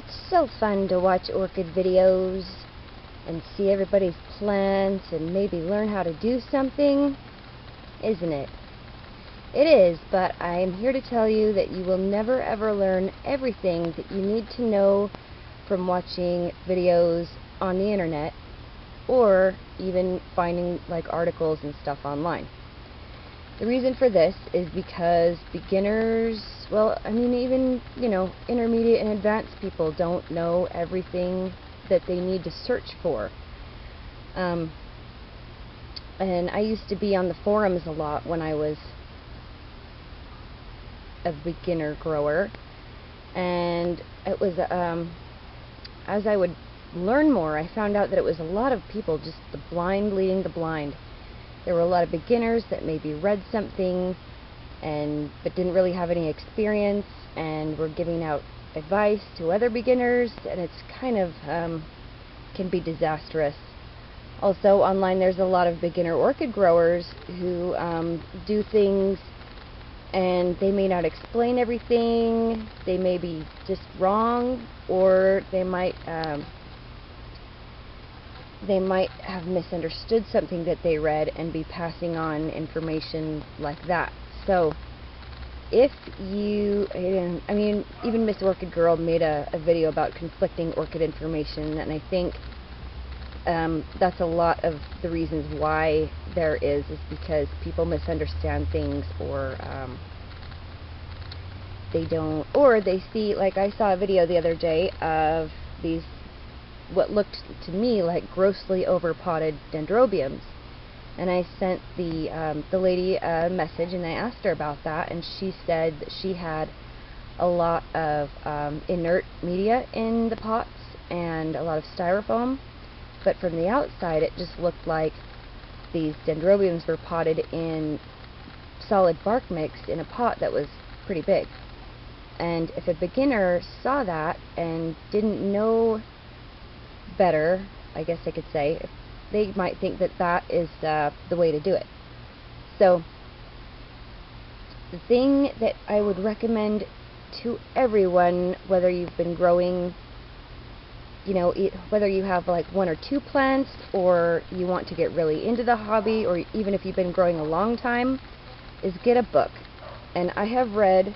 It's so fun to watch orchid videos and see everybody's plants and maybe learn how to do something, isn't it? It is, but I am here to tell you that you will never ever learn everything that you need to know from watching videos on the internet or even finding like articles and stuff online. The reason for this is because beginners, well, I mean even, intermediate and advanced people don't know everything that they need to search for. And I used to be on the forums a lot when I was a beginner grower, and it was as I would learn more, I found out that it was a lot of people just the blind leading the blind. There were a lot of beginners that maybe read something but didn't really have any experience and were giving out advice to other beginners, and it's kind of can be disastrous. Also online there's a lot of beginner orchid growers who do things and they may not explain everything, they may be just wrong, or they might have misunderstood something that they read and be passing on information like that. So if you, even Miss Orchid Girl made a video about conflicting orchid information, and I think that's a lot of the reasons why there is because people misunderstand things, or they don't, or they see, like I saw a video the other day of these what looked to me like grossly overpotted dendrobiums, and I sent the lady a message and I asked her about that, and she said that she had a lot of inert media in the pots and a lot of styrofoam, but from the outside it just looked like these dendrobiums were potted in solid bark mix in a pot that was pretty big. And if a beginner saw that and didn't know better, I guess I could say, they might think that that is the way to do it. So the thing that I would recommend to everyone, whether you've been growing, whether you have like 1 or 2 plants, or you want to get really into the hobby, or even if you've been growing a long time, is get a book. And I have read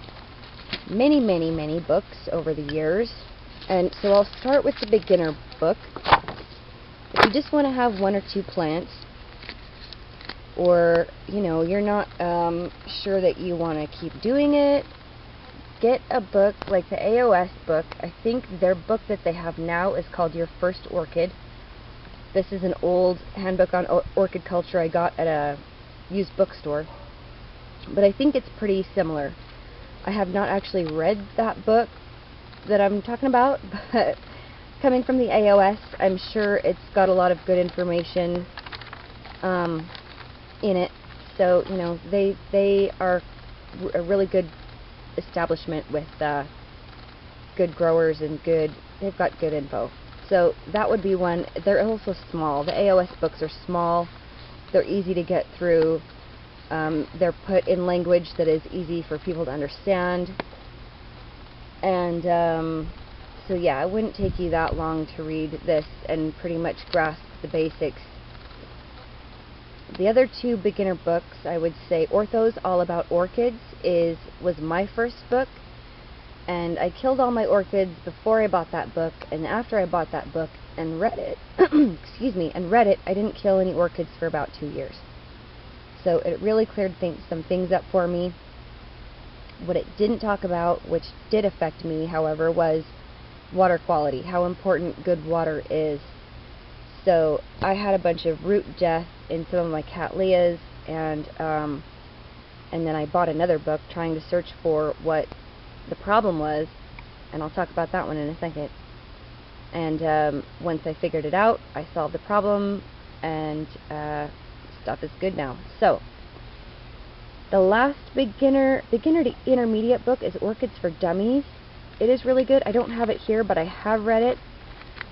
many books over the years, and so I'll start with the beginner book. If you just want to have 1 or 2 plants, or you're not sure that you want to keep doing it, get a book like the AOS book. I think their book that they have now is called Your First Orchid. This is an old handbook on orchid culture I got at a used bookstore, but I think it's pretty similar. I have not actually read that book that I'm talking about, but coming from the AOS, I'm sure it's got a lot of good information in it. So they are a really good establishment with good growers and they've got good info. So that would be one. They're also small. The AOS books are small. They're easy to get through. They're put in language that is easy for people to understand, and so yeah, it wouldn't take you that long to read this and pretty much grasp the basics. The other 2 beginner books, I would say Ortho's All About Orchids was my first book, and I killed all my orchids before I bought that book, and after I bought that book and read it, I didn't kill any orchids for about 2 years. So it really cleared some things up for me. What it didn't talk about, which did affect me, however, was water quality, how important good water is. So I had a bunch of root death in some of my cattleyas, and then I bought another book trying to search for what the problem was, and I'll talk about that one in a second. And once I figured it out, I solved the problem, and stuff is good now. So the last beginner to intermediate book is Orchids for Dummies. It is really good. I don't have it here, but I have read it,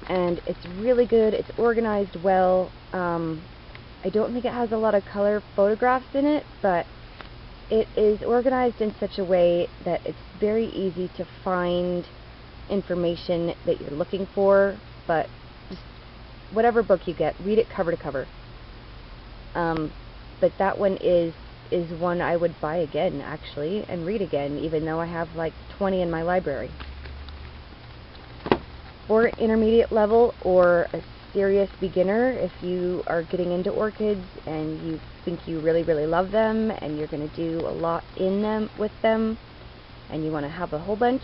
and it's really good. It's organized well. I don't think it has a lot of color photographs in it, but it is organized in such a way that it's very easy to find information that you're looking for, but just whatever book you get, read it cover to cover. But that one is one I would buy again, actually, and read again, even though I have like 20 in my library. For intermediate level or a serious beginner, if you are getting into orchids and you think you really, really love them and you're going to do a lot in them with them and you want to have a whole bunch,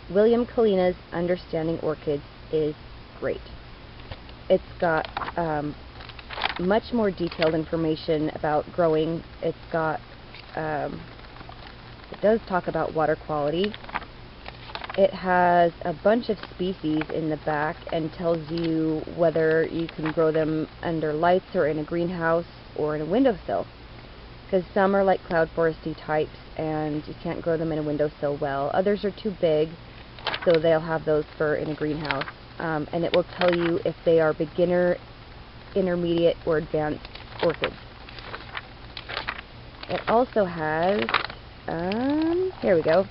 William Kalina's Understanding Orchids is great. It's got much more detailed information about growing. It's got, it does talk about water quality. It has a bunch of species in the back and tells you whether you can grow them under lights or in a greenhouse or in a windowsill. Because some are like cloud foresty types and you can't grow them in a windowsill well. Others are too big, so they'll have those for in a greenhouse. And it will tell you if they are beginner, intermediate, or advanced orchids. It also has, here we go,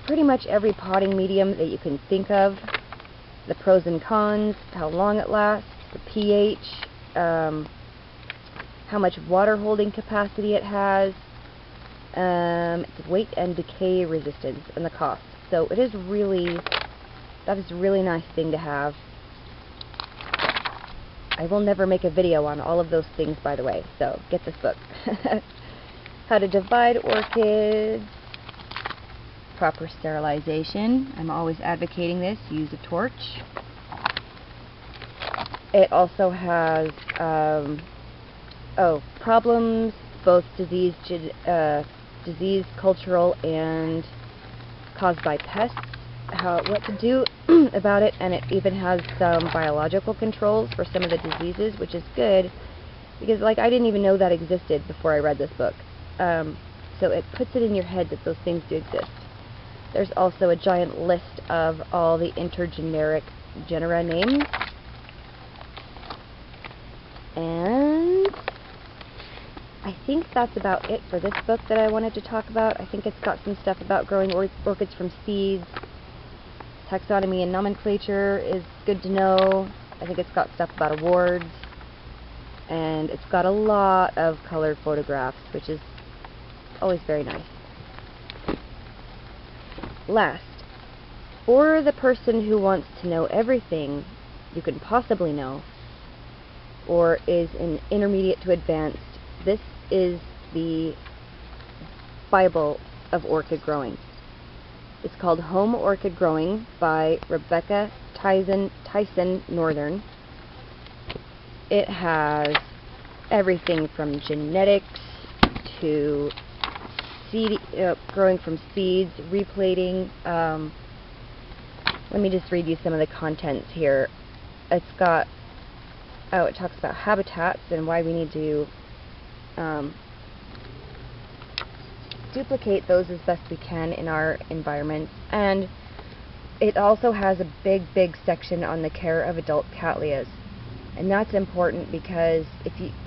pretty much every potting medium that you can think of, the pros and cons, how long it lasts, the pH, how much water holding capacity it has, its weight and decay resistance, and the cost. So it is really, that is a really nice thing to have. I will never make a video on all of those things, by the way, so get this book. How to divide orchids, proper sterilization. I'm always advocating this. Use a torch. It also has problems, both disease, cultural, and caused by pests. What to do about it, and it even has some biological controls for some of the diseases, which is good because, like, I didn't even know that existed before I read this book. So it puts it in your head that those things do exist. There's also a giant list of all the intergeneric genera names. And I think that's about it for this book that I wanted to talk about. I think it's got some stuff about growing orchids from seeds. Taxonomy and nomenclature is good to know. I think it's got stuff about awards. And it's got a lot of colored photographs, which is always very nice. Last, for the person who wants to know everything you can possibly know, or is an intermediate to advanced, this is the Bible of orchid growing. It's called Home Orchid Growing by Rebecca Tyson Northern. It has everything from genetics to seed, growing from seeds, replating. Let me just read you some of the contents here. It's got, it talks about habitats and why we need to duplicate those as best we can in our environments. And it also has a big section on the care of adult cattleyas. And that's important because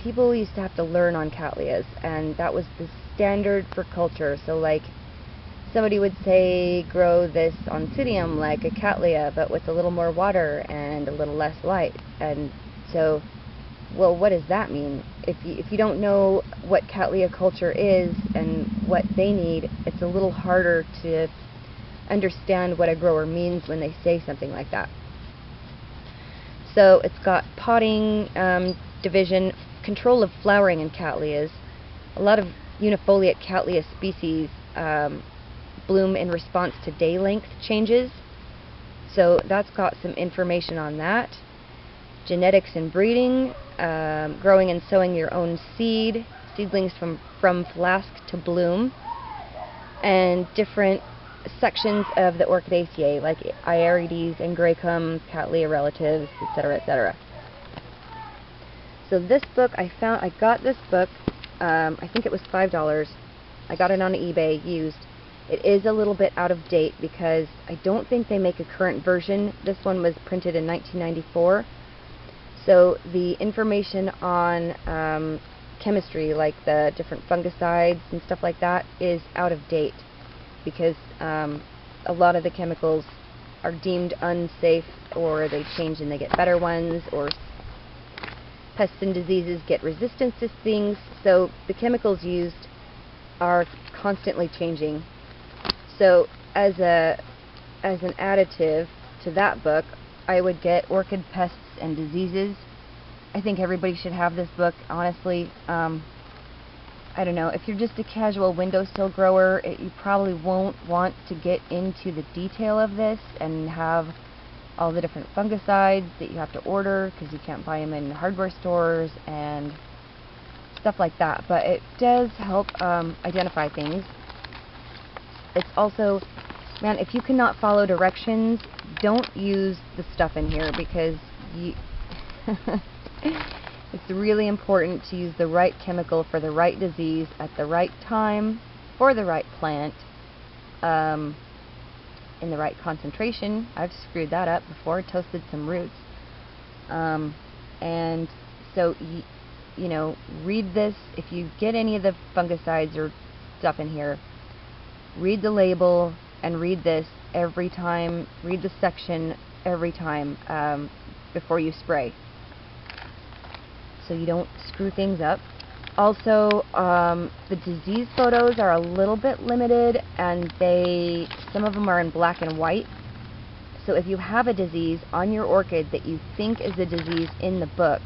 people used to have to learn on cattleyas, and that was the standard for culture. So, like, somebody would say grow this oncidium like a cattleya, but with a little more water and a little less light. And so, well, what does that mean? If you don't know what cattleya culture is and what they need, it's a little harder to understand what a grower means when they say something like that. So it's got potting, division, control of flowering in cattleyas. A lot of unifoliate cattleya species bloom in response to day length changes. So that's got some information on that. Genetics and breeding, growing and sowing your own seedlings from flask to bloom, and different sections of the Orchidaceae, like Aerides, Angraecum, Cattleya relatives, etc., etc. So this book, I got this book, I think it was $5. I got it on eBay used. It is a little bit out of date because I don't think they make a current version. This one was printed in 1994. So the information on chemistry, like the different fungicides and stuff like that, is out of date because a lot of the chemicals are deemed unsafe, or they change and they get better ones, or pests and diseases get resistance to things. So the chemicals used are constantly changing. So as an additive to that book, I would get Orchid Pests and Diseases. I think everybody should have this book, honestly. I don't know, if you're just a casual windowsill grower, you probably won't want to get into the detail of this and have all the different fungicides that you have to order because you can't buy them in hardware stores and stuff like that. But it does help identify things. It's also, man, if you cannot follow directions, don't use the stuff in here, because you it's really important to use the right chemical for the right disease at the right time for the right plant, in the right concentration. I've screwed that up before, toasted some roots. And so, you know, read this. If you get any of the fungicides or stuff in here, read the label and read this every time. Read the section every time before you spray, so you don't screw things up. Also, the disease photos are a little bit limited, and some of them are in black and white. So if you have a disease on your orchid that you think is a disease in the book,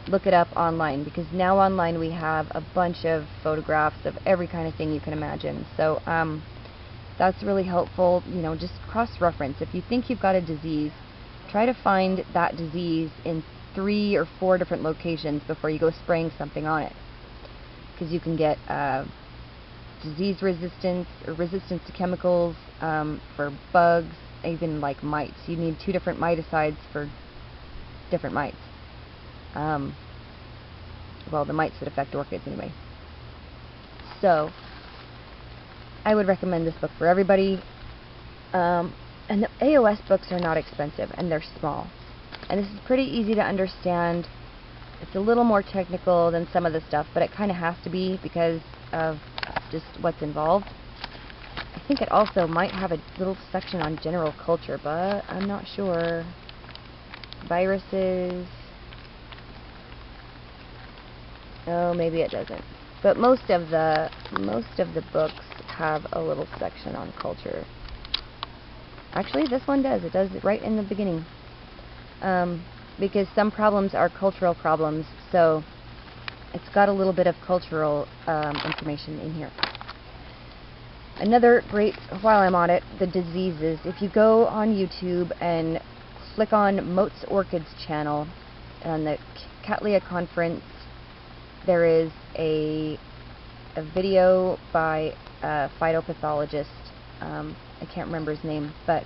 look it up online, because now online we have a bunch of photographs of every kind of thing you can imagine. So that's really helpful. You know, just cross-reference. If you think you've got a disease, try to find that disease in 3 or 4 different locations before you go spraying something on it, because you can get disease resistance or resistance to chemicals for bugs, even like mites. You need 2 different miticides for different mites. Well, the mites that affect orchids anyway. So I would recommend this book for everybody. And the AOS books are not expensive, and they're small. And this is pretty easy to understand. It's a little more technical than some of the stuff, but it kind of has to be because of just what's involved. I think it also might have a little section on general culture, but I'm not sure. Viruses. Oh, maybe it doesn't. But most of the books have a little section on culture. Actually, this one does. It does it right in the beginning. Because some problems are cultural problems, so it's got a little bit of cultural information in here. Another great, while I'm on it, the diseases. If you go on YouTube and click on Moat's Orchids channel on the Cattleya conference, there is a video by a phytopathologist. I can't remember his name, but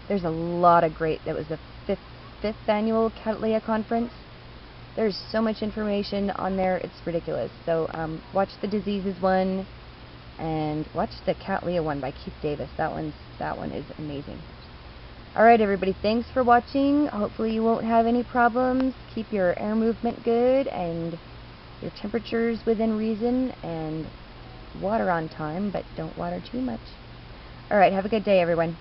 there's a lot of great. That was the fifth annual Cattleya conference. There's so much information on there, it's ridiculous. So watch the diseases one, and watch the Cattleya one by Keith Davis. That one is amazing. Alright everybody, thanks for watching. Hopefully you won't have any problems. Keep your air movement good and your temperatures within reason, and water on time, but don't water too much. Alright, have a good day everyone.